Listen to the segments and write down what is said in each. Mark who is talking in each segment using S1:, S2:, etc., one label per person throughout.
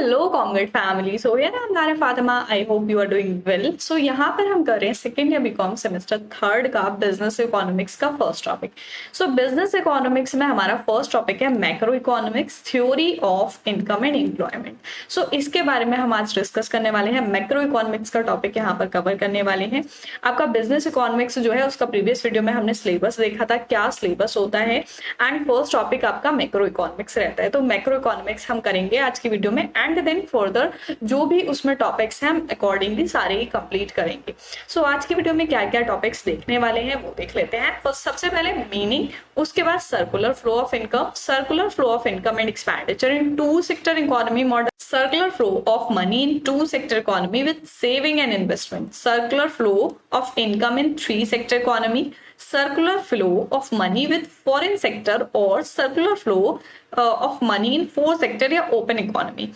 S1: Hello comrade family. सो यार I'm Nara Fatima. I hope you are doing well. So यहाँ पर हम कर रहे हैं second year BCom semester third का बिजनेस इकोनॉमिक्स का first topic. So business economics में हमारा फर्स्ट टॉपिक है macro economics theory of income and employment. So इसके बारे में हम आज डिस्कस करने वाले हैं। मैक्रो इकोनॉमिक्स का टॉपिक यहाँ पर कवर करने वाले हैं। आपका बिजनेस इकोनॉमिक्स जो है उसका प्रीवियस वीडियो में हमने सिलेबस देखा था, क्या सिलेबस होता है, एंड फर्स्ट टॉपिक आपका मैक्रो इकोनॉमिक्स रहता है। तो मैक्रो इकोनॉमिक्स हम करेंगे आज की वीडियो में एंड देन फर्दर जो भी उसमें टॉपिक्स हैं हम अकॉर्डिंगली सारे ही कंप्लीट करेंगे। सो आज की वीडियो में क्या क्या टॉपिक्स देखने वाले हैं वो देख लेते हैं। फर्स्ट सबसे पहले मीनिंग, उसके बाद circular flow of income, circular flow of income and expenditure in two sector economy model, circular flow of money in two sector economy with saving and investment, circular flow of income in three sector economy, circular flow of money with foreign sector or circular flow of money in four sector या open economy,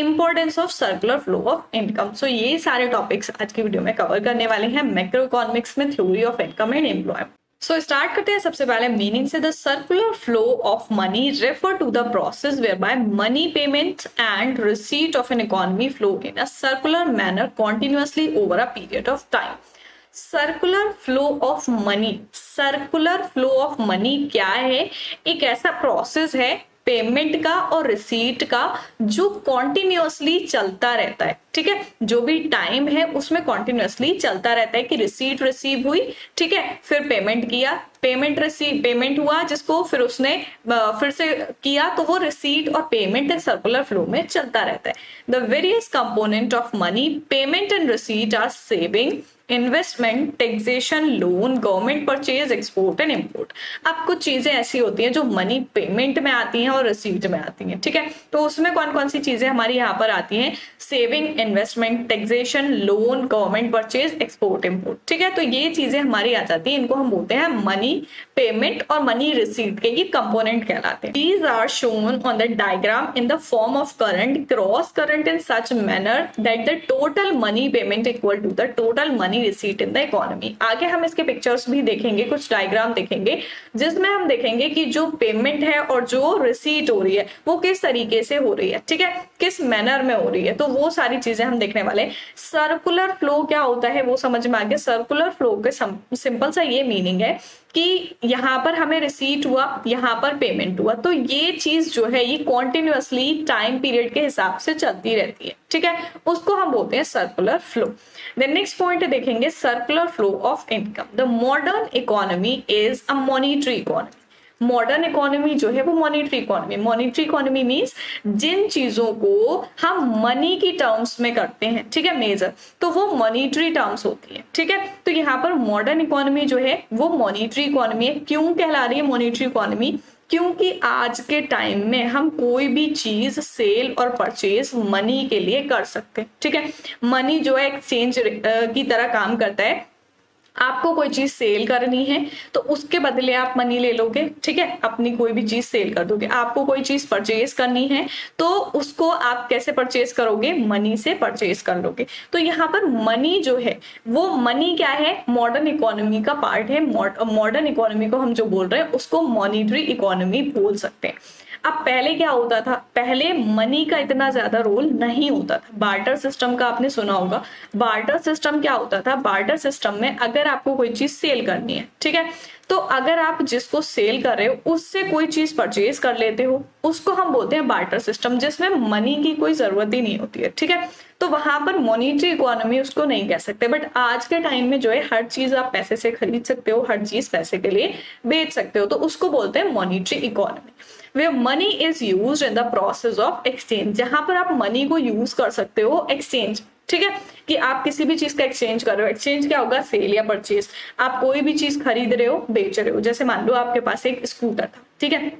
S1: importance of circular flow of income। so ये सारे topics आज की video में cover करने वाले हैं macro economics में theory of income and employment. So start करते हैं सबसे पहले मीनिंग से। The circular flow of money refer to the process whereby money payment and receipt of an economy flow in a circular manner continuously over a period of time. Circular flow of money, circular flow of money क्या है? एक ऐसा process है payment का और receipt का जो continuously चलता रहता है। ठीक है, जो भी टाइम है उसमें कॉन्टिन्यूअसली चलता रहता है कि रिसीट रिसीव हुई, ठीक है, फिर पेमेंट किया, पेमेंट हुआ जिसको फिर उसने फिर से किया, तो वो रिसीट और पेमेंट सर्कुलर फ्लो में चलता रहता है। The various component of money payment and receipt are saving, investment, taxation, loan, government purchase, export and import. अब कुछ चीजें ऐसी होती हैं जो मनी पेमेंट में आती हैं और रिसीट में आती हैं। ठीक है, तो उसमें कौन कौन सी चीजें हमारी यहाँ पर आती हैं? Saving, investment, taxation, loan, government purchase, export, import. ठीक है, तो ये चीजें हमारी आ जाती हैं, इनको हम बोलते हैं मनी पेमेंट और मनी रिसीट के ये कंपोनेंट कहलाते हैं। These are shown on the diagram in the form of current, cross current in such manner that the total money payment equal to the total money receipt in the economy। आगे हम इसके pictures भी देखेंगे, कुछ diagram देखेंगे जिसमें हम देखेंगे कि जो पेमेंट है और जो रिसीट हो रही है वो किस तरीके से हो रही है, ठीक है, किस मैनर में हो रही है, तो वो सारी चीजें हम देखने वाले हैं। सर्कुलर फ्लो क्या होता है वो समझ में आ गया। सर्कुलर फ्लो के सिंपल सा ये मीनिंग है कि यहाँ पर हमें रिसीट हुआ, यहाँ पर पेमेंट हुआ, तो ये चीज जो है ये कॉन्टिन्यूअसली टाइम पीरियड के हिसाब से चलती रहती है। ठीक है, उसको हम बोलते हैं circular flow. Then next point देखेंगे circular flow of income. The modern economy is a monetary economy. Modern economy जो है वो monetary economy, monetary economy means जिन चीजों को हम मनी की टर्म्स में करते हैं, ठीक है, मेजर, तो वो मॉनिटरी टर्म्स होती है। ठीक है, तो यहाँ पर मॉडर्न इकोनॉमी जो है वो मॉनिटरी इकोनॉमी है। क्यों कहला रही है मॉनिटरी इकोनॉमी? क्योंकि आज के टाइम में हम कोई भी चीज सेल और परचेज मनी के लिए कर सकते हैं। ठीक है, मनी जो है एक्सचेंज की तरह काम करता है। आपको कोई चीज सेल करनी है तो उसके बदले आप मनी ले लोगे, ठीक है, अपनी कोई भी चीज सेल कर दोगे। आपको कोई चीज परचेज करनी है तो उसको आप कैसे परचेज करोगे? मनी से परचेज कर लोगे। तो यहाँ पर मनी जो है वो मनी क्या है? मॉडर्न इकोनॉमी का पार्ट है। मॉडर्न इकोनॉमी को हम जो बोल रहे हैं उसको मॉनिटरी इकोनॉमी बोल सकते हैं। अब पहले क्या होता था? पहले मनी का इतना ज्यादा रोल नहीं होता था। बार्टर सिस्टम का आपने सुना होगा। बार्टर सिस्टम क्या होता था? बार्टर सिस्टम में अगर आपको कोई चीज सेल करनी है, ठीक है, तो अगर आप जिसको सेल कर रहे हो उससे कोई चीज परचेज कर लेते हो, उसको हम बोलते हैं बार्टर सिस्टम, जिसमें मनी की कोई जरूरत ही नहीं होती है। ठीक है, तो वहां पर मॉनिटरी इकोनॉमी उसको नहीं कह सकते। बट आज के टाइम में जो है हर चीज आप पैसे से खरीद सकते हो, हर चीज पैसे के लिए बेच सकते हो, तो उसको बोलते हैं monetary economy. where money is used in the process of exchange, जहां पर आप मनी को यूज कर सकते हो एक्सचेंज। ठीक है, कि आप किसी भी चीज का एक्सचेंज कर रहे हो। एक्सचेंज क्या होगा? सेल या परचेज। आप कोई भी चीज खरीद रहे हो, बेच रहे हो। जैसे मान लो आपके पास एक स्कूटर था, ठीक है,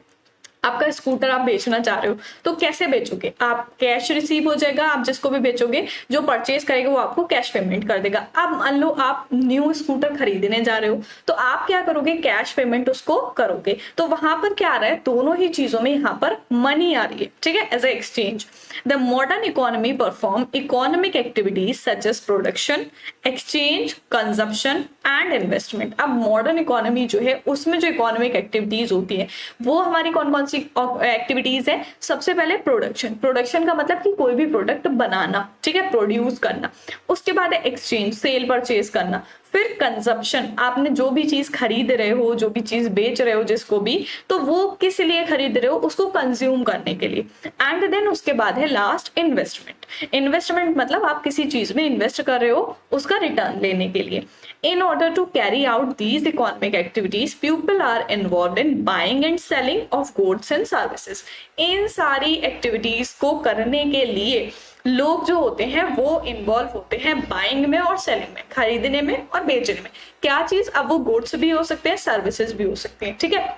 S1: आपका स्कूटर आप बेचना चाह रहे हो, तो कैसे बेचोगे? आप कैश रिसीव हो जाएगा, आप जिसको भी बेचोगे जो परचेज करेगा वो आपको कैश पेमेंट कर देगा। अब मान लो आप न्यू स्कूटर खरीदने जा रहे हो तो आप क्या करोगे? कैश पेमेंट उसको करोगे। तो वहां पर क्या आ रहा है? दोनों ही चीजों में यहाँ पर मनी आ रही है, ठीक है, as a exchange. The modern economy perform economic activities such as production, exchange, consumption and investment. अब मॉडर्न इकोनॉमी जो है उसमें जो इकोनॉमिक एक्टिविटीज होती है वो हमारी कौन कौन सी सी एक्टिविटीज है? सबसे पहले प्रोडक्शन। प्रोडक्शन का मतलब कि कोई भी प्रोडक्ट बनाना, ठीक है, प्रोड्यूस करना। उसके बाद है एक्सचेंज, सेल परचेज करना। फिर कंजप्शन, आपने जो भी चीज खरीद रहे हो, जो भी चीज बेच रहे हो जिसको भी, तो वो किस लिए खरीद रहे हो? उसको कंज्यूम करने के लिए। एंड देन उसके बाद है लास्ट इन्वेस्टमेंट। इन्वेस्टमेंट मतलब आप किसी चीज में इन्वेस्ट कर रहे हो उसका रिटर्न लेने के लिए। In order to carry out these economic activities, people are involved in buying and selling of goods and services. इन सारी एक्टिविटीज को करने के लिए लोग जो होते हैं वो इन्वॉल्व होते हैं बाइंग में और सेलिंग में, खरीदने में और बेचने में। क्या चीज? अब वो गुड्स भी हो सकते हैं, सर्विसेज भी हो सकती हैं, ठीक है।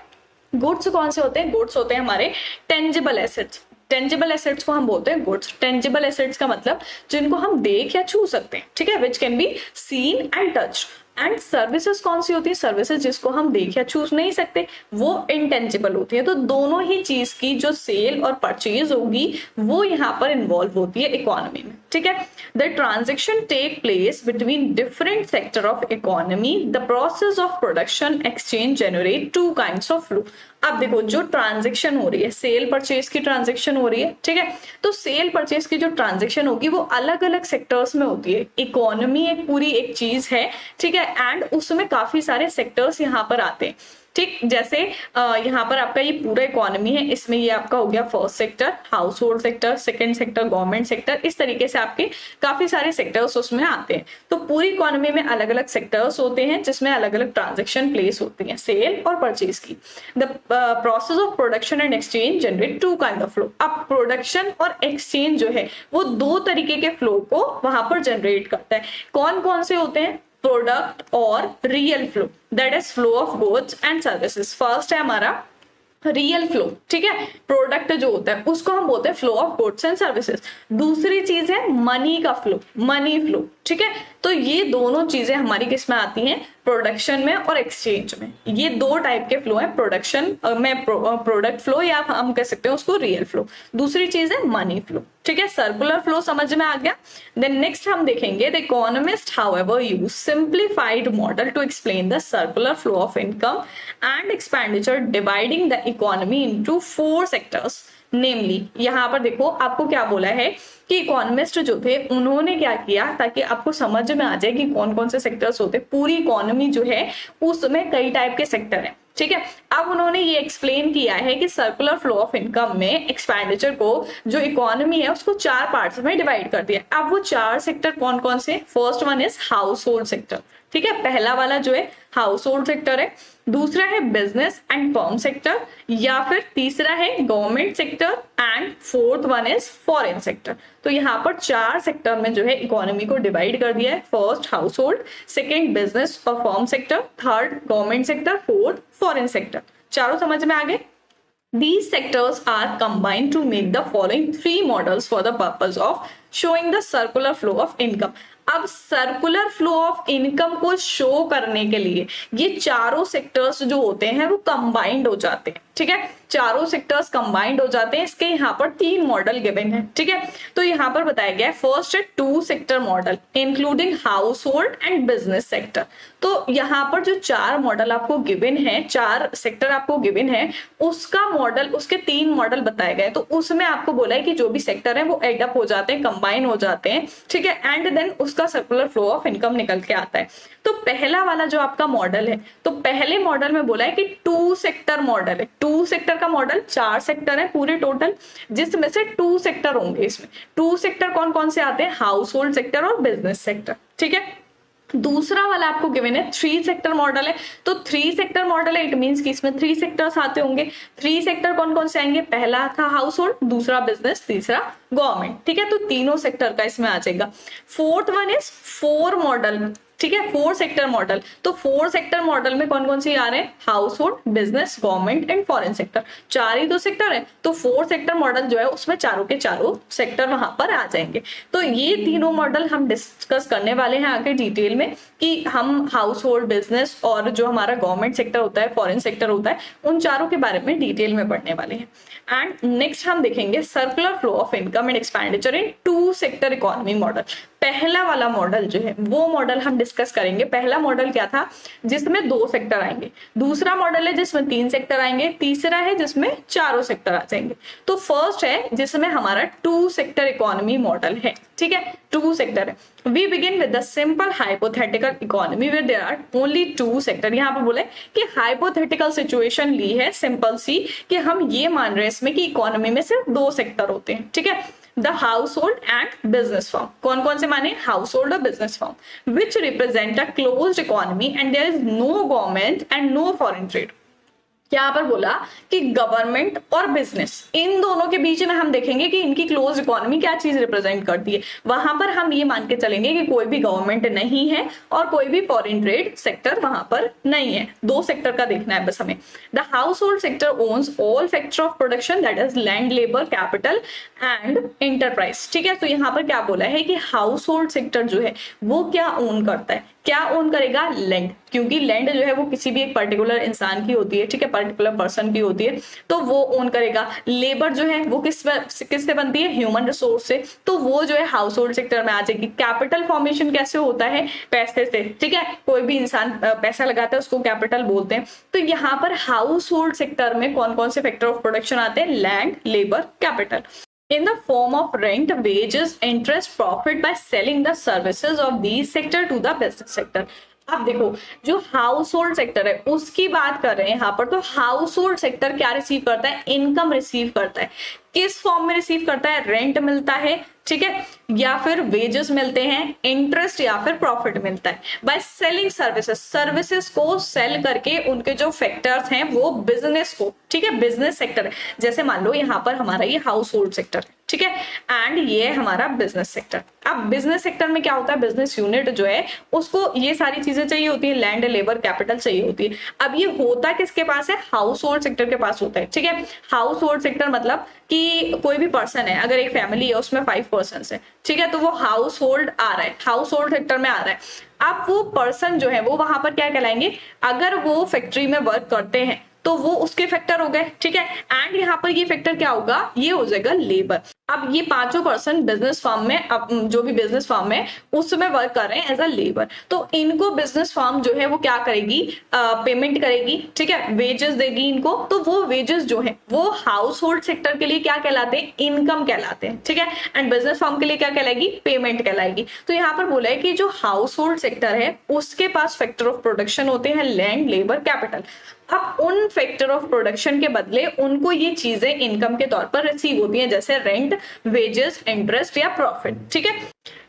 S1: गुड्स कौन से होते हैं? गुड्स होते हैं हमारे टेंजिबल एसेट्स। टेंजिबल एसेट्स को हम बोलते हैं गुड्स। टेंजिबल एसेट्स का मतलब जिनको हम देख या छू सकते हैं, ठीक है, which can be seen and touch. And services कौन सी होती है? सर्विसेज जिसको हम देख या छू नहीं सकते, वो इंटेंजिबल होती है। तो दोनों ही चीज की जो सेल और परचेज होगी वो यहाँ पर इन्वॉल्व होती है इकोनॉमी में, ठीक है। The transaction take place between different sector of economy. The process of production exchange generate two kinds of flow. अब देखो, जो ट्रांजेक्शन हो रही है, सेल परचेज की ट्रांजेक्शन हो रही है, ठीक है, तो सेल परचेज की जो ट्रांजेक्शन होगी वो अलग अलग सेक्टर्स में होती है। इकोनॉमी एक पूरी एक चीज है, ठीक है, एंड उसमें काफी सारे सेक्टर्स यहाँ पर आते हैं, ठीक। जैसे यहाँ पर आपका ये पूरा इकोनॉमी है, इसमें ये आपका हो गया first sector, house hold sector, second sector government sector, इस तरीके से आपके काफी सारे सेक्टर्स उसमें आते हैं। तो पूरी इकोनॉमी में अलग अलग सेक्टर्स होते हैं जिसमें अलग अलग ट्रांजेक्शन प्लेस होती हैं सेल और परचेज की। The process of production and exchange generate two kind of flow. अब प्रोडक्शन और एक्सचेंज जो है वो दो तरीके के फ्लो को वहां पर जनरेट करता है। कौन कौन से होते हैं? प्रोडक्ट और real flow, that is flow of goods and services. First है हमारा रियल फ्लो, ठीक है, प्रोडक्ट जो होता है उसको हम बोलते हैं flow of goods and services. दूसरी चीज है मनी का फ्लो, मनी फ्लो, ठीक है। तो ये दोनों चीजें हमारी किस में आती हैं? प्रोडक्शन में और एक्सचेंज में। ये दो टाइप के फ्लो है, प्रोडक्शन में प्रोडक्ट फ्लो, या हम कह सकते हैं उसको रियल फ्लो। दूसरी चीज है मनी फ्लो, ठीक है। सर्कुलर फ्लो समझ में आ गया। देन नेक्स्ट हम देखेंगे the economist however use simplified model to explain the circular flow of income and expenditure dividing the economy into 4 sectors. Namely, यहाँ पर देखो आपको क्या बोला है कि इकोनॉमिस्ट जो थे उन्होंने क्या किया, ताकि आपको समझ में आ जाए कि कौन कौन से सेक्टर्स होते हैं। पूरी इकोनॉमी जो है उसमें कई टाइप के सेक्टर हैं, ठीक है। अब उन्होंने ये एक्सप्लेन किया है कि सर्कुलर फ्लो ऑफ इनकम में एक्सपेंडिचर को, जो इकोनॉमी है उसको 4 पार्ट्स में डिवाइड कर दिया। अब वो 4 सेक्टर कौन कौन से? First one is house hold sector, ठीक है, पहला वाला जो है हाउस होल्ड सेक्टर है। दूसरा है बिजनेस एंड फर्म सेक्टर, या फिर तीसरा है government sector, and fourth one is foreign sector. तो यहाँ पर 4 सेक्टर में जो है इकोनॉमी को डिवाइड कर दिया है। First household, second business और firm sector, third government sector, fourth foreign sector. चारों समझ में आ गए? These sectors are combined to make the following 3 models for the purpose of showing the circular flow of income. अब circular flow of income को show करने के लिए ये चारों सेक्टर्स जो होते हैं वो कंबाइंड हो जाते हैं, ठीक है, चारों सेक्टर्स कंबाइंड हो जाते हैं। इसके यहाँ पर 3 मॉडल गिवन है, ठीक है। तो यहाँ पर बताया गया है फर्स्ट है 2 sector model including house hold and business sector. तो यहाँ पर जो 4 मॉडल आपको गिवन है, 4 सेक्टर आपको गिवन है, उसका मॉडल, उसके 3 मॉडल बताए गए। तो उसमें आपको बोला है कि जो भी सेक्टर है वो एडअप हो जाते हैं, कंबाइन हो जाते हैं, ठीक है, एंड देन उसका सर्कुलर फ्लो ऑफ इनकम निकल के आता है। तो पहला वाला जो आपका मॉडल है, तो पहले मॉडल में बोला है कि 2 सेक्टर मॉडल है। 2 सेक्टर का मॉडल, 4 सेक्टर है पूरे टोटल, जिसमें से 2 सेक्टर होंगे। इसमें 2 सेक्टर कौन कौन से आते हैं? हाउस होल्ड सेक्टर और बिजनेस सेक्टर, ठीक है। दूसरा वाला आपको गिवन है 3 सेक्टर मॉडल है। तो 3 सेक्टर मॉडल है, इट मींस कि इसमें 3 सेक्टर्स आते होंगे। 3 सेक्टर कौन कौन से आएंगे? पहला था हाउस होल्ड, दूसरा बिजनेस, तीसरा गवर्नमेंट, ठीक है। तो तीनों सेक्टर का इसमें आ जाएगा। फोर्थ वन इज 4 मॉडल, ठीक है, 4 सेक्टर मॉडल। तो 4 सेक्टर मॉडल में कौन कौन से आ रहे हैं? House hold, business, government and foreign sector. 4 ही तो सेक्टर है, तो 4 सेक्टर मॉडल जो है उसमें चारों के चारों सेक्टर वहां पर आ जाएंगे। तो ये तीनों मॉडल हम डिस्कस करने वाले हैं आगे डिटेल में, कि हम हाउस होल्ड, बिजनेस और जो हमारा गवर्नमेंट सेक्टर होता है, फॉरेन सेक्टर होता है, उन चारों के बारे में डिटेल में पढ़ने वाले हैं। एंड नेक्स्ट हम देखेंगे circular flow of income and expenditure in 2 sector economy model. पहला वाला मॉडल जो है वो मॉडल हम डिस्कस करेंगे। पहला मॉडल क्या था, जिसमें 2 सेक्टर आएंगे। दूसरा मॉडल है जिसमें 3 सेक्टर आएंगे। तीसरा है जिसमें 4 सेक्टर आ जाएंगे। तो फर्स्ट है जिसमें हमारा 2 सेक्टर इकोनॉमी मॉडल है, ठीक है, 2 सेक्टर है। We begin with the simple hypothetical economy where there are only 2 sector. यहाँ पर बोले कि हाइपोथेटिकल सिचुएशन ली है सिंपल सी, कि हम ये मान रहे हैं इसमें कि इकोनॉमी में सिर्फ 2 सेक्टर होते हैं, ठीक है, the household and business firm. कौन कौन से माने, हाउस होल्ड और business firm, which represent a closed economy and there is no government and no foreign trade. यहाँ पर बोला कि गवर्नमेंट और बिजनेस, इन दोनों के बीच में हम देखेंगे कि इनकी क्लोज इकोनॉमी क्या चीज रिप्रेजेंट करती है। वहां पर हम ये मान के चलेंगे कि कोई भी गवर्नमेंट नहीं है और कोई भी फॉरेन ट्रेड सेक्टर वहां पर नहीं है। 2 सेक्टर का देखना है बस हमें। The household sector owns all factor of production, that is land, labour, capital and enterprise, ठीक है। तो यहाँ पर क्या बोला है कि हाउस होल्ड सेक्टर जो है वो क्या ओन करता है, क्या ओन करेगा, लैंड, क्योंकि लैंड जो है वो किसी भी एक पर्टिकुलर इंसान की होती है, ठीक है, पर्टिकुलर पर्सन की होती है, तो वो ओन करेगा। लेबर जो है वो किससे बनती है, ह्यूमन रिसोर्स से, तो वो जो है हाउस होल्ड सेक्टर में आ जाएगी। कैपिटल फॉर्मेशन कैसे होता है, पैसे से, ठीक है, कोई भी इंसान पैसा लगाता है उसको कैपिटल बोलते हैं। तो यहाँ पर हाउस होल्ड सेक्टर में कौन कौन से फैक्टर ऑफ प्रोडक्शन आते हैं, land, labour, capital, in the form of rent, wages, interest, profit by selling the services of these sector to the business sector। अब देखो जो हाउस होल्ड सेक्टर है उसकी बात कर रहे हैं यहाँ पर, तो हाउस होल्ड सेक्टर क्या रिसीव करता है, इनकम रिसीव करता है। किस फॉर्म में रिसीव करता है, रेंट मिलता है, ठीक है, या फिर वेजेस मिलते हैं, इंटरेस्ट या फिर प्रॉफिट मिलता है। बाय सेलिंग सर्विसेज, सर्विसेज को सेल करके उनके जो फैक्टर्स हैं वो बिजनेस को, ठीक है, बिजनेस सेक्टर है। जैसे मान लो यहाँ पर हमारा ये हाउस होल्ड सेक्टर है, ठीक है, एंड ये हमारा बिजनेस सेक्टर। अब बिजनेस सेक्टर में क्या होता है, बिजनेस यूनिट जो है उसको ये सारी चीजें चाहिए होती है, लैंड, लेबर, कैपिटल चाहिए होती है। अब ये होता किसके पास है, हाउस होल्ड सेक्टर के पास होता है, ठीक है। हाउस होल्ड सेक्टर मतलब कि कोई भी पर्सन है, अगर एक फैमिली है उसमें 5 पर्सन्स है, ठीक है, तो वो हाउस होल्ड आ रहा है, हाउस होल्ड सेक्टर में आ रहा है। अब वो पर्सन जो है वो वहां पर क्या कहलाएंगे, अगर वो फैक्ट्री में वर्क करते हैं तो वो उसके फैक्टर हो गए, ठीक है, एंड यहाँ पर ये फैक्टर क्या होगा, ये हो जाएगा लेबर। अब ये 5 पर्सन बिजनेस फर्म में, अब जो भी बिजनेस फर्म है उसमें वर्क कर रहे हैं एज अ लेबर, तो इनको बिजनेस फर्म जो है वो क्या करेगी, पेमेंट करेगी, ठीक है, वेजेस देगी इनको। तो वो वेजेस जो है वो हाउस होल्ड सेक्टर के लिए क्या कहलाते हैं, इनकम कहलाते हैं, ठीक है, एंड बिजनेस फर्म के लिए क्या कहलाएगी, पेमेंट कहलाएगी। तो यहाँ पर बोला है कि जो हाउस होल्ड सेक्टर है उसके पास फैक्टर ऑफ प्रोडक्शन होते हैं लैंड, लेबर, कैपिटल। अब उन फैक्टर ऑफ प्रोडक्शन के बदले उनको ये चीजें इनकम के तौर पर रिसीव होती हैं, जैसे रेंट, वेजेस, इंटरेस्ट या प्रॉफिट, ठीक है।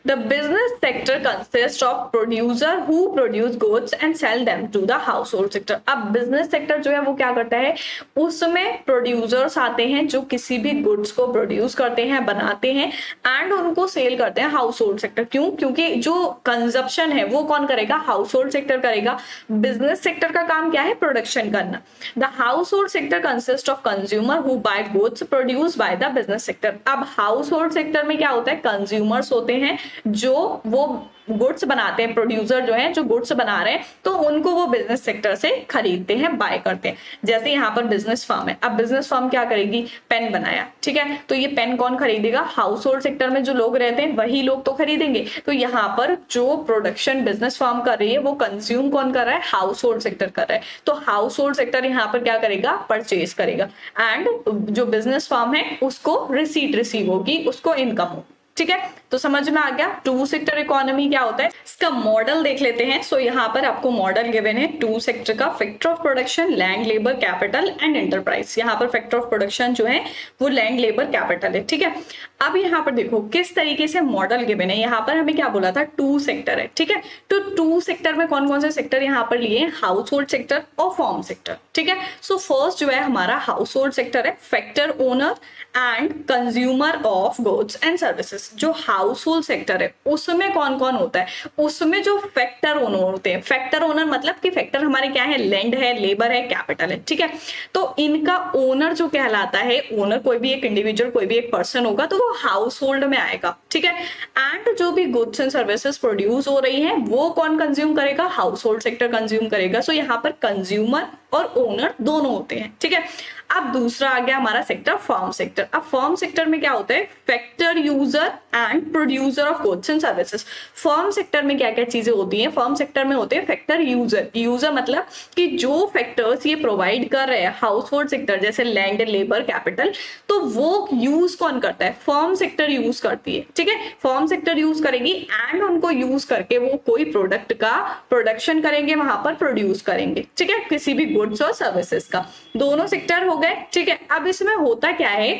S1: The business sector consists of producer who produce goods and sell them to the household sector। अब business sector जो है वो क्या करता है, उसमें producers आते हैं जो किसी भी goods को produce करते हैं, बनाते हैं and उनको sell करते हैं household sector। क्यों, क्योंकि जो consumption है वो कौन करेगा, household sector करेगा। business sector का काम क्या है, production करना। The household sector consists of consumer who buy goods produced by the business sector। अब household sector में क्या होता है, consumers होते हैं जो वो गुड्स बनाते हैं, प्रोड्यूसर जो है जो गुड्स बना रहे हैं, तो उनको वो बिजनेस सेक्टर से खरीदते हैं, बाय करते हैं। जैसे यहाँ पर बिजनेस फर्म है, अब बिजनेस फर्म क्या करेगी, पेन बनाया, ठीक है, तो ये पेन कौन खरीदेगा, हाउस होल्ड सेक्टर में जो लोग रहते हैं वही लोग तो खरीदेंगे। तो यहाँ पर जो प्रोडक्शन बिजनेस फर्म कर रही है वो कंज्यूम कौन कर रहा है, हाउस होल्ड सेक्टर कर रहा है। तो हाउस होल्ड सेक्टर यहाँ पर क्या करेगा, परचेज करेगा, एंड जो बिजनेस फर्म है उसको रिसीट रिसीव होगी, उसको इनकम हो, ठीक है। तो समझ में आ गया 2 सेक्टर इकोनॉमी क्या होता है। इसका मॉडल देख लेते हैं। सो यहाँ पर आपको मॉडल गिवन है 2 सेक्टर का, factor of production land, labour, capital and enterprise. यहाँ पर फैक्टर ऑफ प्रोडक्शन जो है वो लैंड, लेबर, कैपिटल है, ठीक है। अब यहाँ पर देखो किस तरीके से मॉडल गिवन है। यहाँ पर हमें क्या बोला था, 2 सेक्टर है, ठीक है। तो 2 सेक्टर में कौन कौन से सेक्टर यहाँ पर लिए, हाउस होल्ड सेक्टर और फॉर्म सेक्टर, ठीक है। सो फर्स्ट जो है हमारा हाउस होल्ड सेक्टर है, factor owner and consumer of goods and services. जो हाउस होल्ड सेक्टर है उसमें कौन कौन होता है, उसमें जो फैक्टर ओनर होते हैं। फैक्टर ओनर मतलब कि फैक्टर हमारे क्या है, लैंड है, लेबर है, कैपिटल है, ठीक है। तो इनका ओनर जो कहलाता है, ओनर कोई भी एक इंडिविजुअल, कोई भी एक पर्सन होगा, तो वो हाउस होल्ड में आएगा, ठीक है। एंड जो भी गुड्स एंड सर्विसेज प्रोड्यूस हो रही है वो कौन कंज्यूम करेगा, हाउस होल्ड सेक्टर कंज्यूम करेगा। सो यहाँ पर कंज्यूमर और ओनर दोनों होते हैं, ठीक है। अब दूसरा आ गया हमारा सेक्टर फर्म सेक्टर। अब फर्म सेक्टर में क्या होता है, factor, user and producer of goods and services. Firm sector में क्या क्या चीजें होती हैं, फर्म सेक्टर में होते हैं फैक्टर, यूजर। यूजर मतलब कि जो फैक्टर्स ये प्रोवाइड कर रहे हैं हाउस होल्ड सेक्टर, जैसे लैंड, लेबर, कैपिटल, तो वो यूज कौन करता है, फर्म सेक्टर यूज करती है। ठीक है, फर्म सेक्टर यूज करेगी एंड उनको यूज करके वो कोई प्रोडक्ट का प्रोडक्शन करेंगे, वहां पर प्रोड्यूस करेंगे। ठीक है, किसी भी गुड्स और सर्विसेज का, दोनों सेक्टर हो गए। ठीक है, अब इसमें होता क्या है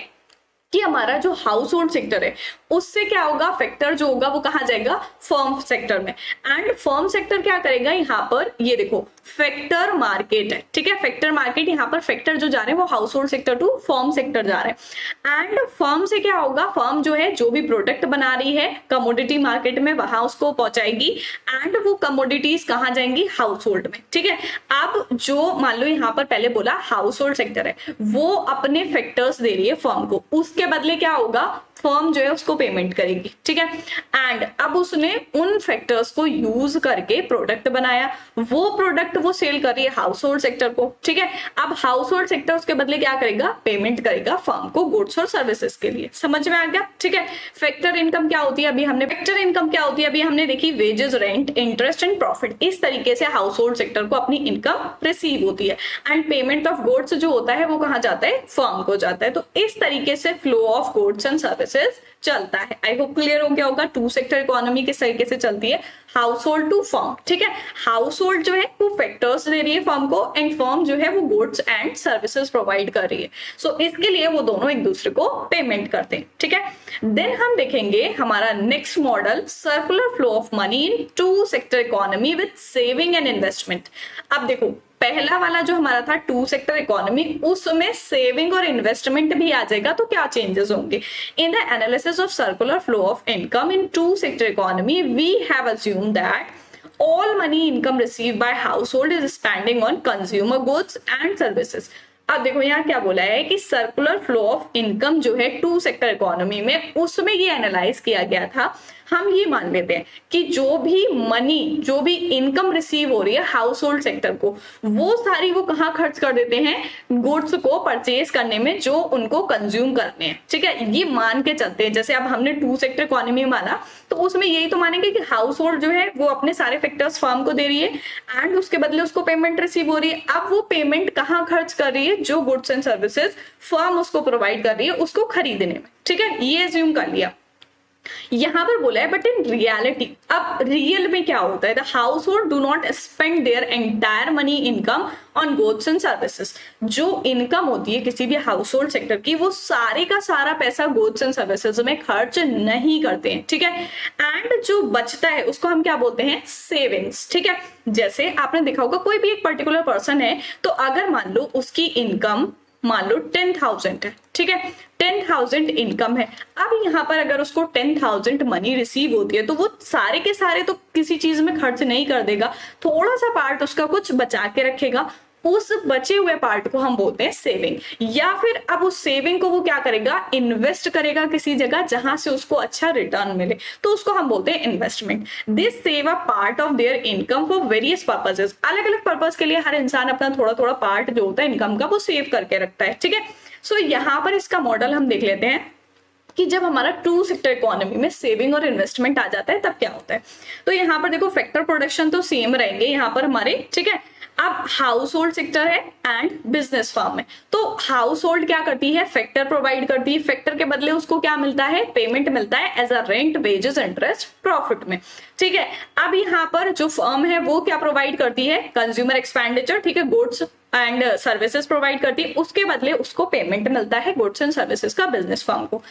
S1: कि हमारा जो हाउस होल्ड सेक्टर है उससे क्या होगा, फैक्टर जो होगा वो कहाँ जाएगा, फर्म सेक्टर में। एंड फर्म सेक्टर क्या करेगा, यहाँ पर ये देखो फैक्टर मार्केट है। ठीक है, फैक्टर मार्केट, यहाँ पर फैक्टर जो जा रहे हैं वो household sector to firm sector जा रहे हैं। एंड फर्म से क्या होगा, फर्म जो है जो भी प्रोडक्ट बना रही है कमोडिटी मार्केट में, वहां उसको पहुंचाएगी एंड वो कमोडिटीज कहाँ जाएंगी, हाउस होल्ड में। ठीक है, अब जो मान लो यहाँ पर पहले बोला हाउस होल्ड सेक्टर है, वो अपने फैक्टर्स दे रही है फर्म को, उसके बदले क्या होगा, फर्म जो है उसको पेमेंट करेगी। ठीक है, एंड अब उसने उन फैक्टर्स को यूज करके प्रोडक्ट बनाया, वो प्रोडक्ट वो सेल कर रही है हाउस होल्ड सेक्टर को। ठीक है, अब हाउस होल्ड सेक्टर उसके बदले क्या करेगा, पेमेंट करेगा फर्म को गुड्स और सर्विसेज के लिए। समझ में आ गया। ठीक है, फैक्टर इनकम क्या होती है, अभी हमने फैक्टर इनकम क्या होती है अभी हमने देखी, wages, rent, interest and profit. इस तरीके से हाउस होल्ड सेक्टर को अपनी इनकम रिसीव होती है एंड पेमेंट ऑफ गुड्स जो होता है वो कहाँ जाता है, फर्म को जाता है। तो इस तरीके से flow of goods and services चलता है। आई होप क्लियर हो गया होगा। टू सेक्टर इकोनॉमी किस तरीके से चलती है, हाउस होल्ड टू फर्म। ठीक है, हाउस होल्ड जो है वो फैक्टर्स दे रही है फर्म को एंड फर्म जो है वो गुड्स एंड सर्विसेज प्रोवाइड कर रही है। सो इसके लिए वो दोनों एक दूसरे को पेमेंट करते हैं। ठीक है, देन हम देखेंगे हमारा next model, circular flow of money in two sector economy with saving and investment. अब देखो पहला वाला जो हमारा था टू सेक्टर इकोनॉमी, उसमें सेविंग और इन्वेस्टमेंट भी आ जाएगा, तो क्या चेंजेस होंगे, in the analysis of circular flow of income in two sector economy we have assumed that all money income received by household is spending on consumer goods and services। अब देखो यहाँ क्या बोला है कि सर्कुलर फ्लो ऑफ इनकम जो है to sector economy में, उसमें ये एनालाइज किया गया था। हम ये मान लेते हैं कि जो भी मनी, जो भी इनकम रिसीव हो रही है हाउस होल्ड सेक्टर को, वो सारी वो कहाँ खर्च कर देते हैं, गुड्स को परचेज करने में जो उनको कंज्यूम करने हैं। ठीक है, ये मान के चलते हैं। जैसे अब हमने टू सेक्टर इकोनॉमी माना तो उसमें यही तो मानेंगे कि हाउस होल्ड जो है वो अपने सारे फैक्टर्स फर्म को दे रही है एंड उसके बदले उसको पेमेंट रिसीव हो रही है। अब वो पेमेंट कहाँ खर्च कर रही है, जो गुड्स एंड सर्विसेज फर्म उसको प्रोवाइड कर रही है उसको खरीदने में। ठीक है, ये एज्यूम कर लिया। यहां पर बोला है बट इन रियलिटी, अब रियल में क्या होता है, the house hold do not spend their entire money income on goods and services. जो इनकम होती है किसी भी हाउस होल्ड सेक्टर की, वो सारे का सारा पैसा गुड्स एंड सर्विसेज में खर्च नहीं करते हैं। ठीक है, एंड जो बचता है उसको हम क्या बोलते हैं, सेविंग्स। ठीक है, जैसे आपने देखा होगा कोई भी एक पर्टिकुलर पर्सन है, तो अगर मान लो उसकी इनकम मान लो 10,000 है। ठीक है, 10,000 इनकम है। अब यहाँ पर अगर उसको 10,000 मनी रिसीव होती है तो वो सारे के सारे तो किसी चीज में खर्च नहीं कर देगा, थोड़ा सा पार्ट उसका कुछ बचा के रखेगा, उस बचे हुए पार्ट को हम बोलते हैं सेविंग। या फिर अब उस सेविंग को वो क्या करेगा, इन्वेस्ट करेगा किसी जगह जहां से उसको अच्छा रिटर्न मिले, तो उसको हम बोलते हैं investment. This save a part of their income for various purposes. अलग अलग पर्पस के लिए हर इंसान अपना थोड़ा थोड़ा पार्ट जो होता है इनकम का वो सेव करके रखता है। ठीक है, सो यहाँ पर इसका मॉडल हम देख लेते हैं कि जब हमारा टू सेक्टर इकोनॉमी में सेविंग और इन्वेस्टमेंट आ जाता है तब क्या होता है। तो यहाँ पर देखो फैक्टर प्रोडक्शन तो सेम रहेंगे यहाँ पर हमारे। ठीक है, अब हाउस होल्ड सेक्टर है एंड बिजनेस फर्म है, तो हाउस होल्ड क्या करती है, फैक्टर प्रोवाइड करती है, फैक्टर के बदले उसको क्या मिलता है, पेमेंट मिलता है as a rent, wages, interest, profit में। ठीक है, अब यहाँ पर जो फर्म है वो क्या प्रोवाइड करती है, कंज्यूमर एक्सपेंडिचर। ठीक है, गुड्स एंड सर्विसेज प्रोवाइड करती है, उसके बदले उसको पेमेंट मिलता है गुड्स एंड सर्विसेज का बिजनेस फर्म को।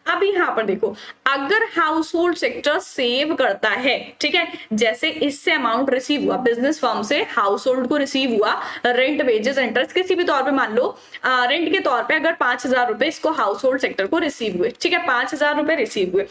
S1: अब यहाँ पर देखो अगर हाउस होल्ड सेक्टर सेव करता है, ठीक है, जैसे इससे अमाउंट रिसीव हुआ बिजनेस फर्म से हाउस होल्ड को रिसीव हुआ, रेंट, वेजेस, इंटरेस्ट किसी भी तौर पे, मान लो रेंट के तौर पे अगर 5,000 रुपए इसको हाउस होल्ड सेक्टर को रिसीव हुए। ठीक है, 5,000 रुपए रिसीव हुए।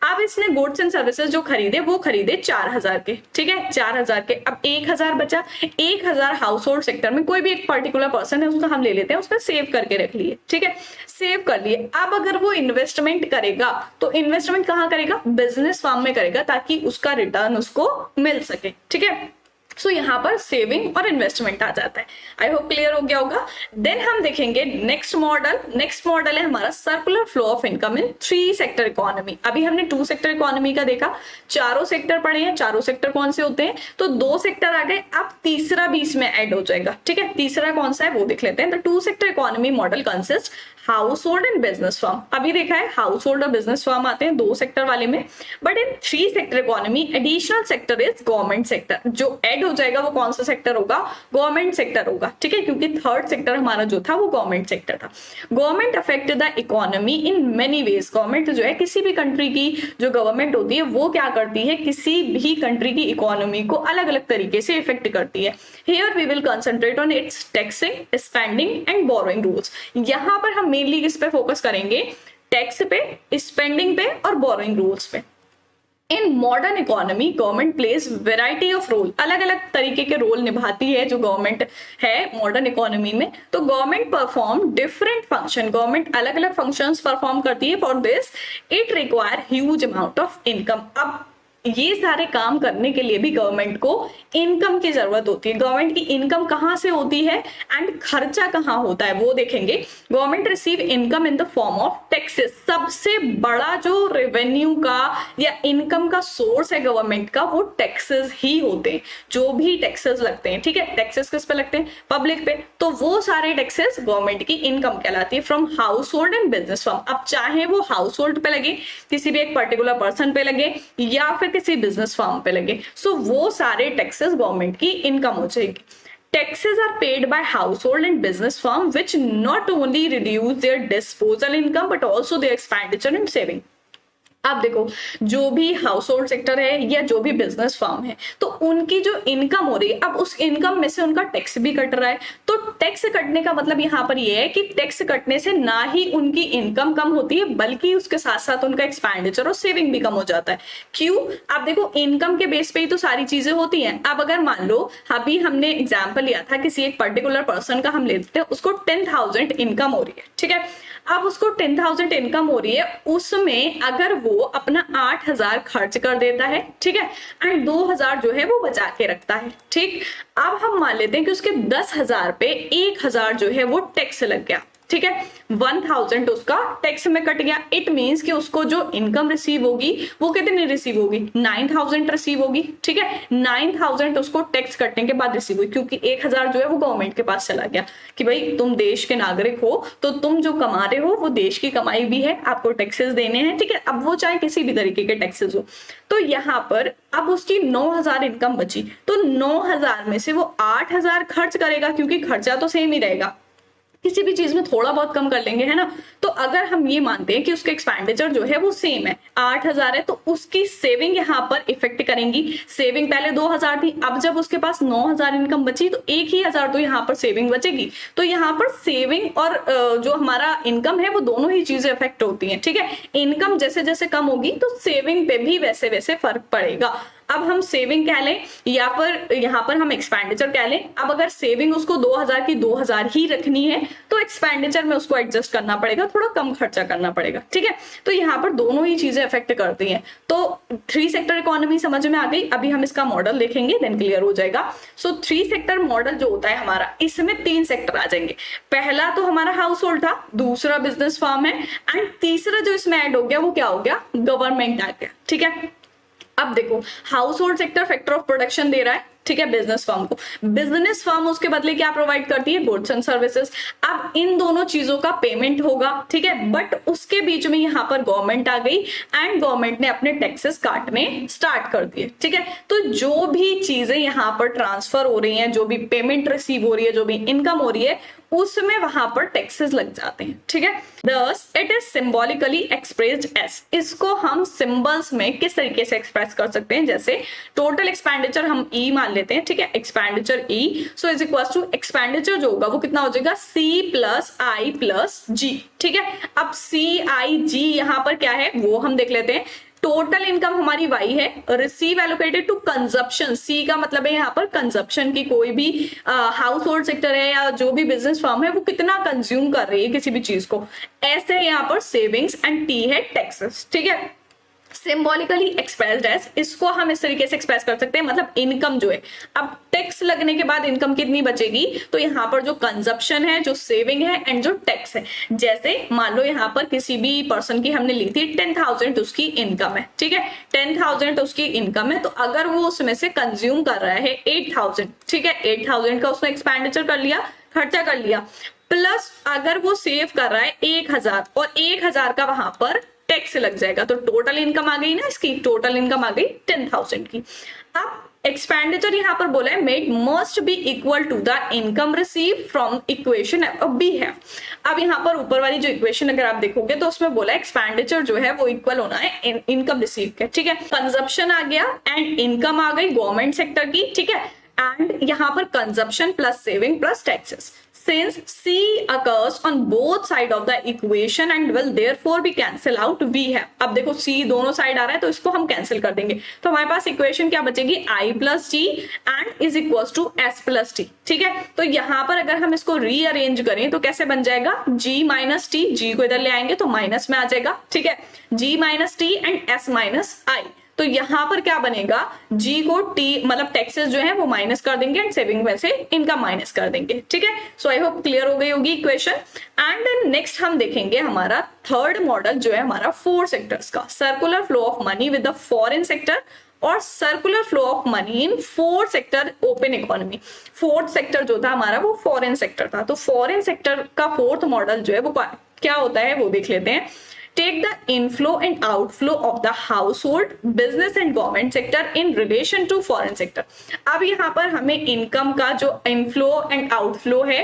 S1: अब इसने गुड्स एंड सर्विसेज जो खरीदे वो खरीदे 4,000 के। ठीक है, 4,000 के, अब 1,000 बचा। 1,000 हाउस होल्ड सेक्टर में कोई भी एक पर्टिकुलर पर्सन है उसको हम ले लेते हैं, उसमें सेव करके रख लिए। ठीक है, सेव कर लिए। अब अगर वो इन्वेस्टमेंट करेगा तो इन्वेस्टमेंट कहाँ करेगा, बिजनेस फर्म में करेगा, ताकि उसका रिटर्न उसको मिल सके। ठीक है, सो यहाँ पर सेविंग और इन्वेस्टमेंट आ जाता है। आई होप क्लियर हो गया होगा। देन हम देखेंगे नेक्स्ट मॉडल है हमारा circular flow of income in 3 sector economy. अभी हमने 2 सेक्टर इकोनॉमी का देखा, चारों सेक्टर पढ़े हैं। चारों सेक्टर कौन से होते हैं, तो 2 सेक्टर आ गए, अब तीसरा बीच में ऐड हो जाएगा। ठीक है, तीसरा कौन सा है वो देख लेते हैं। The 2 sector economy model consist house hold and business firm. अभी देखा है हाउस होल्ड और बिजनेस फर्म आते हैं 2 सेक्टर वाले में, but in 3 sector economy additional sector is government sector. जो ऐड हो जाएगा वो कौन सा सेक्टर होगा, गवर्नमेंट सेक्टर होगा। ठीक है, क्योंकि 3rd सेक्टर हमारा जो था वो गवर्नमेंट सेक्टर था। Government affect the economy in many ways. Government जो है किसी भी कंट्री की जो गवर्नमेंट होती है वो क्या करती है, किसी भी कंट्री की इकोनॉमी को अलग अलग तरीके से इफेक्ट करती है। Here we will concentrate on its taxing, spending and borrowing rules. यहाँ पर हम मेनली किस पे फोकस करेंगे, टैक्स पे, स्पेंडिंग पे और बोरोइंग रूल्स पे। In modern economy government plays variety of role. अलग अलग तरीके के रोल निभाती है जो गवर्नमेंट है मॉडर्न इकोनॉमी में। तो government perform different function, government अलग अलग फंक्शंस परफॉर्म करती है। For this it require huge amount of income. अब ये सारे काम करने के लिए भी गवर्नमेंट को इनकम की जरूरत होती है। गवर्नमेंट की इनकम कहाँ से होती है एंड खर्चा कहाँ होता है वो देखेंगे। Government receive income in the form of taxes. सबसे बड़ा जो रेवेन्यू का या इनकम का सोर्स है गवर्नमेंट का वो टैक्सेस ही होते हैं। जो भी टैक्सेस लगते हैं, ठीक है, टैक्सेस किस पे लगते हैं, पब्लिक पे, तो वो सारे टैक्सेस गवर्नमेंट की इनकम कहलाती है from house hold and business firm. अब चाहे वो हाउस होल्ड पे लगे, किसी भी एक पर्टिकुलर पर्सन पे लगे, या फिर किसी बिजनेस फर्म पे लगे, सो वो सारे टैक्सेस गवर्नमेंट की इनकम हो जाएगी। Taxes are paid by household and business firm which not only reduce their disposal income but also their expenditure and saving। अब देखो, जो भी हाउस होल्ड सेक्टर है या जो भी बिजनेस फर्म है, तो उनकी जो इनकम हो रही है, अब उस इनकम में से उनका टैक्स भी कट रहा है। तो टैक्स कटने का मतलब यहाँ पर ये है कि टैक्स कटने से ना ही उनकी इनकम कम होती है बल्कि उसके साथ साथ उनका एक्सपेंडिचर और सेविंग भी कम हो जाता है। क्यों, आप देखो इनकम के बेस पे ही तो सारी चीजें होती हैं। अब अगर मान लो अभी हमने एग्जाम्पल लिया था किसी एक पर्टिकुलर पर्सन का, हम लेते हैं उसको 10,000 इनकम हो रही है, ठीक है। अब उसको 10,000 इनकम हो रही है, उसमें अगर वो अपना 8,000 खर्च कर देता है, ठीक है, एंड 2,000 जो है वो बचा के रखता है, ठीक। अब हम मान लेते हैं कि उसके 10,000 पे 1,000 जो है वो टैक्स लग गया, ठीक है, 1,000 उसका टैक्स में कट गया। इट मींस कि उसको जो इनकम रिसीव होगी वो कितनी रिसीव होगी, 9,000 रिसीव होगी, ठीक है। 9,000 उसको टैक्स कटने के बाद रिसीव हुई, क्योंकि 1,000 जो है वो गवर्नमेंट के पास चला गया कि भाई तुम देश के नागरिक हो तो तुम जो कमा रहे हो वो देश की कमाई भी है, आपको टैक्सेस देने हैं, ठीक है। अब वो चाहे किसी भी तरीके के टैक्सेस हो। तो यहाँ पर अब उसकी 9,000 इनकम बची, तो 9,000 में से वो 8,000 खर्च करेगा, क्योंकि खर्चा तो सेम ही रहेगा, किसी भी चीज में थोड़ा बहुत कम कर लेंगे, है ना। तो अगर हम ये मानते हैं कि उसका एक्सपेंडिचर जो है वो सेम है, 8,000 है, तो उसकी सेविंग यहाँ पर इफेक्ट करेंगी। सेविंग पहले 2,000 थी, अब जब उसके पास 9,000 इनकम बची तो 1,000 तो यहाँ पर सेविंग बचेगी। तो यहाँ पर सेविंग और जो हमारा इनकम है वो दोनों ही चीजें इफेक्ट होती हैं, ठीक है। इनकम जैसे जैसे कम होगी तो सेविंग पे भी वैसे वैसे फर्क पड़ेगा। अब हम सेविंग कह लें या फिर यहाँ पर हम एक्सपेंडिचर कह लें। अब अगर सेविंग उसको 2,000 की 2,000 ही रखनी है तो एक्सपेंडिचर में उसको एडजस्ट करना पड़ेगा, थोड़ा कम खर्चा करना पड़ेगा, ठीक है। तो यहाँ पर दोनों ही चीजें इफेक्ट करती हैं। तो 3 सेक्टर इकोनॉमी समझ में आ गई। अभी हम इसका मॉडल देखेंगे, देन क्लियर हो जाएगा। सो 3 सेक्टर मॉडल जो होता है हमारा, इसमें 3 सेक्टर आ जाएंगे। पहला तो हमारा हाउस होल्ड था, दूसरा बिजनेस फर्म है, एंड तीसरा जो इसमें ऐड हो गया वो क्या हो गया, गवर्नमेंट आ गया, ठीक है। अब देखो, household sector factor of production दे रहा है, ठीक है, बिजनेस फर्म को। बिजनेस फर्म उसके बदले क्या प्रोवाइड करती है, गुड्स एंड सर्विसेज। अब इन दोनों चीजों का पेमेंट होगा, ठीक है, बट उसके बीच में यहाँ पर गवर्नमेंट आ गई एंड गवर्नमेंट ने अपने टैक्सेस काटने स्टार्ट कर दिए, ठीक है। तो जो भी चीजें यहाँ पर ट्रांसफर हो रही हैं, जो भी पेमेंट रिसीव हो रही है, जो भी इनकम हो रही है, उसमें वहां पर टैक्सेस लग जाते हैं, ठीक है। Thus it is symbolically expressed as. इसको हम सिंबल्स में किस तरीके से एक्सप्रेस कर सकते हैं, जैसे टोटल एक्सपेंडिचर हम ई मान लेते हैं, ठीक है, expenditure E, so is equal to expenditure जो होगा वो कितना हो जाएगा, सी प्लस आई प्लस जी, ठीक है। अब सी आई जी यहाँ पर क्या है वो हम देख लेते हैं। टोटल इनकम हमारी वाई है, रिसीव एलोकेटेड टू कंजप्शन, सी का मतलब है यहाँ पर कंजप्शन की, कोई भी हाउस होल्ड सेक्टर है या जो भी बिजनेस फर्म है वो कितना कंज्यूम कर रही है किसी भी चीज को, ऐसे यहाँ पर सेविंग्स, एंड टी है टैक्सेस, ठीक है। सिंबॉलिकली एक्सप्रेस्ड एज, इसको हम इस तरीके से एक्सप्रेस कर सकते हैं, मतलब इनकम जो है, अब टैक्स लगने के बाद इनकम कितनी बचेगी, तो यहाँ पर जो कंजप्शन है, जो सेविंग है एंड जो टैक्स है, जैसे मान लो यहाँ पर किसी भी पर्सन की हमने ली थी 10,000 उसकी इनकम है, ठीक है, 10,000 उसकी इनकम है, तो अगर वो उसमें से कंज्यूम कर रहा है 8,000, ठीक है, 8,000 का उसने एक्सपेंडिचर कर लिया, खर्चा कर लिया, प्लस अगर वो सेव कर रहा है 1,000 और 1,000 का वहां पर टैक्स लग जाएगा, तो टोटल इनकम आ गई ना, इसकी टोटल इनकम आ गई 10,000 की। अब एक्सपेंडिचर यहाँ पर बोला है made must be equal to the income receive from equation B है। अब यहाँ पर ऊपर वाली जो इक्वेशन अगर आप देखोगे तो उसमें बोला है एक्सपेंडिचर जो है वो इक्वल होना है इनकम रिसीव के, ठीक है, कंजप्शन आ गया एंड इनकम आ गई गवर्नमेंट सेक्टर की, ठीक है, एंड यहाँ पर consumption plus saving plus taxes. Since C occurs on both side of the equation and will therefore be cancel out, we have, अब देखो C दोनों साइड आ रहा है तो इसको हम कैंसिल कर देंगे, तो हमारे पास इक्वेशन क्या बचेगी, I plus G and is equal to S plus T, ठीक है, तो यहाँ पर अगर हम इसको रीअरेंज करें तो कैसे बन जाएगा, G माइनस T, G को इधर ले आएंगे तो माइनस में आ जाएगा, ठीक है, G minus T and S minus I, तो यहां पर क्या बनेगा, जी को टी मतलब टैक्सेस जो है वो माइनस कर देंगे एंड सेविंग में से इनकम माइनस कर देंगे, ठीक है। सो आई होप क्लियर हो गई होगी इक्वेशन। एंड देन नेक्स्ट हम देखेंगे हमारा थर्ड मॉडल जो है हमारा 4 सेक्टर्स का, circular flow of money with the foreign sector और circular flow of money in 4 sector open economy. 4th sector जो था हमारा वो फॉरेन सेक्टर था, तो फॉरेन सेक्टर का 4th मॉडल जो है वो क्या होता है वो देख लेते हैं। Take the inflow and outflow of the household, business and government sector in relation to foreign sector। अब यहाँ पर हमें इनकम का जो इनफ्लो एंड आउटफ्लो है,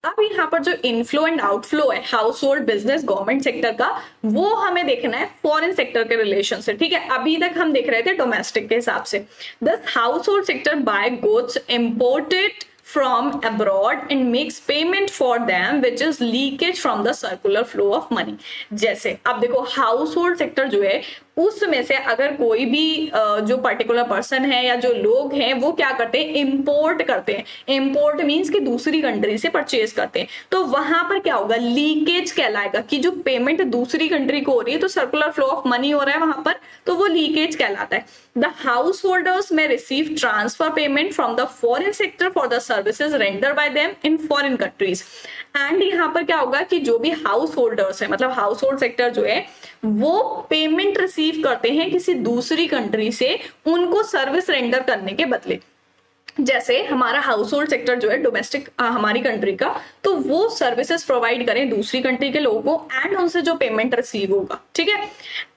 S1: अब यहाँ पर जो इनफ्लो एंड आउटफ्लो है house hold business government sector का, वो हमें देखना है फॉरेन सेक्टर के रिलेशन से, ठीक है। अभी तक हम देख रहे थे डोमेस्टिक के हिसाब से। This house hold sector bye goods imported from abroad and makes payment for them which is leakage from the circular flow of money। जैसे अब देखो हाउस होल्ड सेक्टर जो है उसमें से अगर कोई भी जो पर्टिकुलर पर्सन है या जो लोग हैं वो क्या करते हैं, इंपोर्ट करते हैं। इंपोर्ट मींस कि दूसरी कंट्री से परचेज करते हैं, तो वहां पर क्या होगा, लीकेज कहलाएगा कि जो पेमेंट दूसरी कंट्री को हो रही है तो सर्कुलर फ्लो ऑफ मनी हो रहा है वहां पर, तो वो लीकेज कहलाता है। द हाउस होल्डर्स में receive transfer payment from the foreign sector for the services render bye them in foreign countries. And यहाँ पर क्या होगा कि जो भी हाउस होल्डर्स है मतलब हाउस होल्ड सेक्टर जो है वो पेमेंट रिसीव करते हैं किसी दूसरी कंट्री से उनको सर्विस रेंडर करने के बदले। जैसे हमारा हाउस होल्ड सेक्टर जो है डोमेस्टिक हमारी कंट्री का, तो वो सर्विसेज प्रोवाइड करें दूसरी कंट्री के लोगों को एंड उनसे जो पेमेंट रिसीव होगा, ठीक है।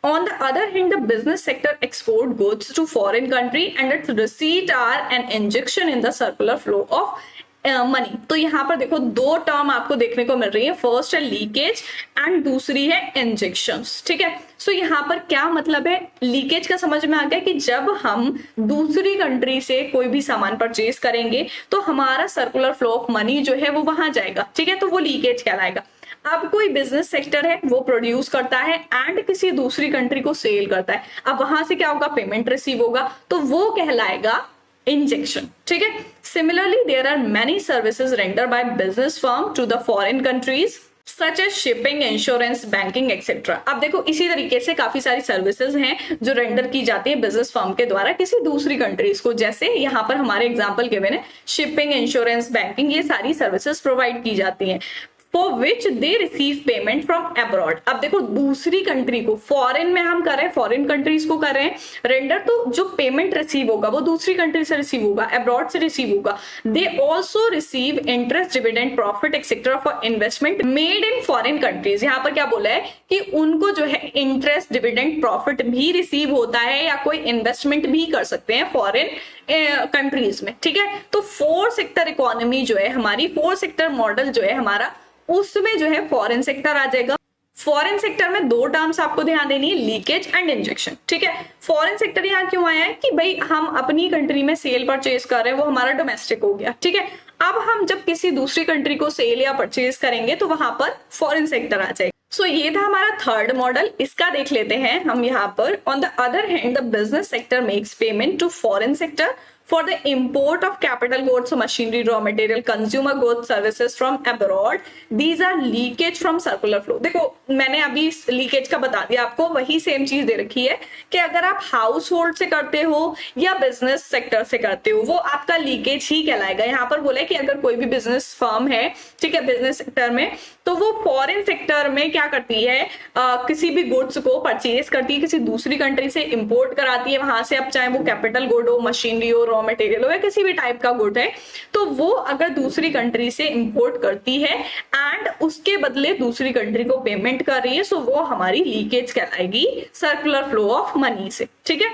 S1: On the other hand the business sector export goods to foreign country and its receipt are an injection in the circular flow of money. तो यहाँ पर देखो 2 टर्म आपको देखने को मिल रही है, फर्स्ट है लीकेज एंड दूसरी है इंजेक्शंस, ठीक है। सो यहाँ पर क्या मतलब है, लीकेज का समझ में आ गया कि जब हम दूसरी कंट्री से कोई भी सामान परचेज करेंगे तो हमारा सर्कुलर फ्लो ऑफ मनी जो है वो वहां जाएगा, ठीक है, तो वो लीकेज कहलाएगा। अब कोई बिजनेस सेक्टर है वो प्रोड्यूस करता है एंड किसी दूसरी कंट्री को सेल करता है, अब वहां से क्या होगा, पेमेंट रिसीव होगा, तो वो कहलाएगा इंजेक्शन, ठीक है। Similarly there are many services render by business firm to the foreign countries such as shipping, insurance, banking etcetera. अब देखो इसी तरीके से काफी सारी सर्विसेज हैं जो रेंडर की जाती है बिजनेस फर्म के द्वारा किसी दूसरी कंट्रीज को, जैसे यहाँ पर हमारे एग्जांपल गिवन है शिपिंग, इंश्योरेंस, बैंकिंग, ये सारी सर्विसेज प्रोवाइड की जाती हैं for which they receive payment from abroad। अब देखो दूसरी कंट्री को, फॉरेन में हम कर रहे हैं, फॉरेन कंट्रीज को कर रहे हैं रेंडर, तो जो पेमेंट रिसीव होगा वो दूसरी कंट्री से रिसीव होगा, अब्रॉड से रिसीव होगा। They also receive interest, dividend, profit etcetera for investment made in foreign countries. यहाँ पर क्या बोला है कि उनको जो है इंटरेस्ट, डिविडेंड, प्रॉफिट भी रिसीव होता है या कोई इन्वेस्टमेंट भी कर सकते हैं फॉरेन कंट्रीज में, ठीक है। तो 4 सेक्टर इकोनॉमी जो है हमारी, 4 सेक्टर मॉडल जो है हमारा, उसमें जो है फॉरेन सेक्टर आ जाएगा। फॉरेन सेक्टर में 2 टर्म्स आपको ध्यान देनी है, लीकेज एंड इंजेक्शन, ठीक है। फॉरेन सेक्टर यहाँ क्यों आया है कि भाई हम अपनी कंट्री में सेल परचेज कर रहे हैं, वो हमारा डोमेस्टिक हो गया, ठीक है। अब हम जब किसी दूसरी कंट्री को सेल या परचेज करेंगे तो वहां पर फॉरेन सेक्टर आ जाएगा। सो ये था हमारा थर्ड मॉडल, इसका देख लेते हैं हम यहाँ पर। On the other hand the business sector makes payment to foreign sector for the import of capital goods, machinery, raw material, consumer goods, services from abroad, these are leakage from circular flow. देखो मैंने अभी leakage का बता दिया आपको, वही same चीज दे रखी है कि अगर आप हाउस होल्ड से करते हो या बिजनेस सेक्टर से करते हो वो आपका लीकेज ही कहलाएगा। यहाँ पर बोला है कि अगर कोई भी बिजनेस फर्म है, ठीक है, बिजनेस सेक्टर में, तो वो फॉरेन सेक्टर में क्या करती है, किसी भी गुड्स को परचेज करती है, किसी दूसरी कंट्री से इंपोर्ट कराती है वहां से, अब चाहे वो कैपिटल गुड हो, मशीनरी हो, रॉ मटेरियल हो या किसी भी टाइप का गुड है, तो वो अगर दूसरी कंट्री से इंपोर्ट करती है एंड उसके बदले दूसरी कंट्री को पेमेंट कर रही है, सो वो हमारी लीकेज कहलाएगी सर्कुलर फ्लो ऑफ मनी से। ठीक है,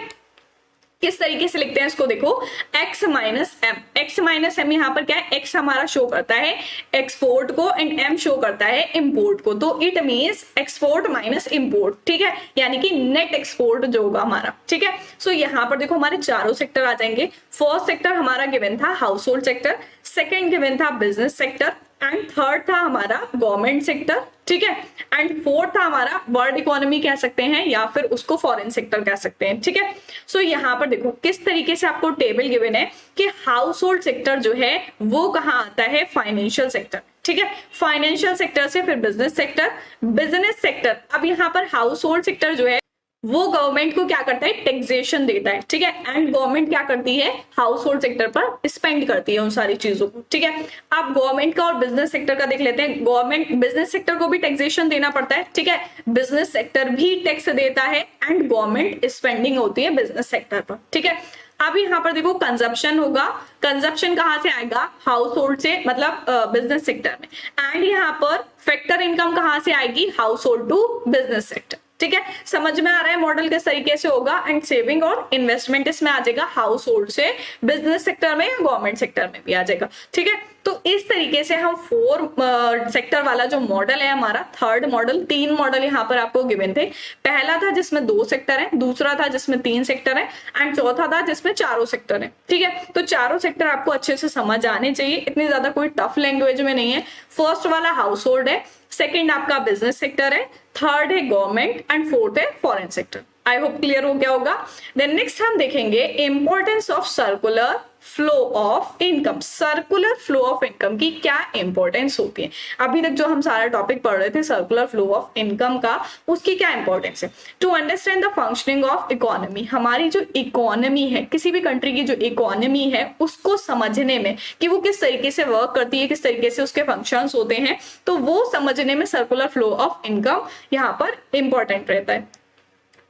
S1: किस तरीके से लिखते हैं इसको देखो, x minus M. X minus M यहाँ पर क्या है, x हमारा शो करता है एक्सपोर्ट को एंड m शो करता है इंपोर्ट को, तो it means export minus import. ठीक है, यानी कि नेट एक्सपोर्ट जो होगा हमारा। ठीक है, सो यहाँ पर देखो हमारे चारों सेक्टर आ जाएंगे। फर्स्ट सेक्टर हमारा गिवन था house hold sector, second given था बिजनेस सेक्टर एंड थर्ड था हमारा गवर्नमेंट सेक्टर। ठीक है, एंड फोर्थ था हमारा वर्ल्ड इकोनॉमी कह सकते हैं या फिर उसको फॉरेन सेक्टर कह सकते हैं। ठीक है, सो यहाँ पर देखो किस तरीके से आपको टेबल गिवन है कि हाउस होल्ड सेक्टर जो है वो कहाँ आता है, फाइनेंशियल सेक्टर। ठीक है, फाइनेंशियल सेक्टर से फिर बिजनेस सेक्टर, बिजनेस सेक्टर। अब यहाँ पर हाउस होल्ड सेक्टर जो है वो गवर्नमेंट को क्या करता है, टैक्सेशन देता है। ठीक है, एंड गवर्नमेंट क्या करती है, हाउस होल्ड सेक्टर पर स्पेंड करती है उन सारी चीजों को। ठीक है, अब गवर्नमेंट का और बिजनेस सेक्टर का देख लेते हैं। गवर्नमेंट बिजनेस सेक्टर को भी टैक्सेशन देना पड़ता है। ठीक है, बिजनेस सेक्टर भी टैक्स देता है एंड गवर्नमेंट स्पेंडिंग होती है बिजनेस सेक्टर पर। ठीक है, अब यहाँ पर देखो कंजप्शन होगा, कंजप्शन कहाँ से आएगा, हाउस होल्ड से, मतलब बिजनेस सेक्टर में। एंड यहाँ पर फैक्टर इनकम कहाँ से आएगी, household to business sector. ठीक है, समझ में आ रहा है मॉडल किस तरीके से होगा। एंड सेविंग और इन्वेस्टमेंट इसमें आ जाएगा हाउस होल्ड से बिजनेस सेक्टर में या गवर्नमेंट सेक्टर में भी आ जाएगा। ठीक है, तो इस तरीके से हम 4 सेक्टर वाला जो मॉडल है हमारा, थर्ड मॉडल, 3 मॉडल यहाँ पर आपको गिवन थे। पहला था जिसमें 2 सेक्टर है, दूसरा था जिसमें 3 सेक्टर है एंड चौथा था जिसमें 4 सेक्टर है। ठीक है, तो चारों सेक्टर आपको अच्छे से समझ आने चाहिए, इतनी ज्यादा कोई टफ लैंग्वेज में नहीं है। फर्स्ट वाला हाउस होल्ड है, सेकेंड आपका बिजनेस सेक्टर है, थर्ड है गवर्नमेंट एंड फोर्थ है foreign sector. I hope clear हो गया होगा। देन नेक्स्ट हम देखेंगे importance of circular flow of income. Circular flow of income की क्या इंपॉर्टेंस होती है, अभी तक जो हम सारा टॉपिक पढ़ रहे थे सर्कुलर फ्लो ऑफ इनकम का, उसकी क्या इंपॉर्टेंस है। To understand the functioning of economy, हमारी जो इकोनॉमी है, किसी भी कंट्री की जो इकोनॉमी है उसको समझने में कि वो किस तरीके से वर्क करती है, किस तरीके से उसके फंक्शंस होते हैं, तो वो समझने में सर्कुलर फ्लो ऑफ इनकम यहाँ पर इंपॉर्टेंट रहता है।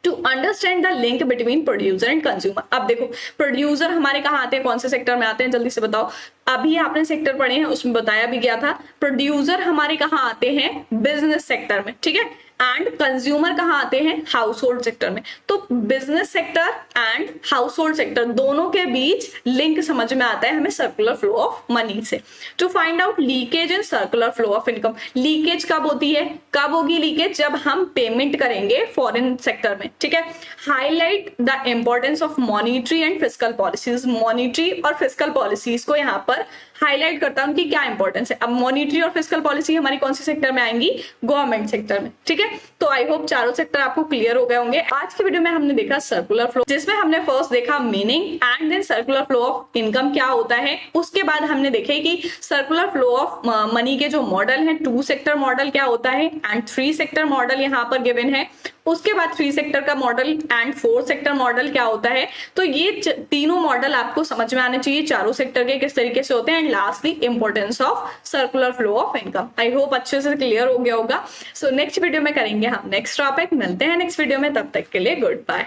S1: To understand the link between producer and consumer. अब देखो प्रोड्यूसर हमारे कहाँ आते हैं, कौन से सेक्टर में आते हैं, जल्दी से बताओ। अभी आपने सेक्टर पढ़े हैं उसमें बताया भी गया था, प्रोड्यूसर हमारे कहाँ आते हैं, बिजनेस सेक्टर में। ठीक है, एंड कंज्यूमर कहाँ आते हैं, हाउस होल्ड सेक्टर में। तो business sector and household sector दोनों के बीच लिंक समझ में आता है हमें सर्कुलर फ्लो ऑफ मनी से। To find out leakage in circular flow of income, leakage कब होती है, कब होगी लीकेज, जब हम पेमेंट करेंगे फॉरेन सेक्टर में। ठीक है, highlight the importance of monetary and fiscal policies. Monetary और फिस्कल पॉलिसीज को यहाँ पर हाईलाइट करता हूं उनकी क्या इंपॉर्टेंस है। अब मॉनिटरी और फिस्कल पॉलिसी हमारी कौन सी सेक्टर में आएंगी, गवर्नमेंट सेक्टर में। ठीक है, तो आई होप चारों सेक्टर आपको क्लियर हो गए होंगे। आज की वीडियो में हमने देखा सर्कुलर फ्लो, जिसमें हमने फर्स्ट देखा meaning and then circular flow of income क्या होता है। उसके बाद हमने देखे कि सर्कुलर फ्लो ऑफ मनी के जो मॉडल है, 2 सेक्टर मॉडल क्या होता है एंड 3 सेक्टर मॉडल यहाँ पर गिवन है। उसके बाद 3 सेक्टर का मॉडल एंड 4 सेक्टर मॉडल क्या होता है। तो ये तीनों मॉडल आपको समझ में आने चाहिए, चारों सेक्टर के किस तरीके से होते हैं। And lastly importance of circular flow of income. I hope अच्छे से क्लियर हो गया होगा। सो नेक्स्ट वीडियो में करेंगे हम नेक्स्ट टॉपिक। मिलते हैं नेक्स्ट वीडियो में, तब तक के लिए गुड बाय।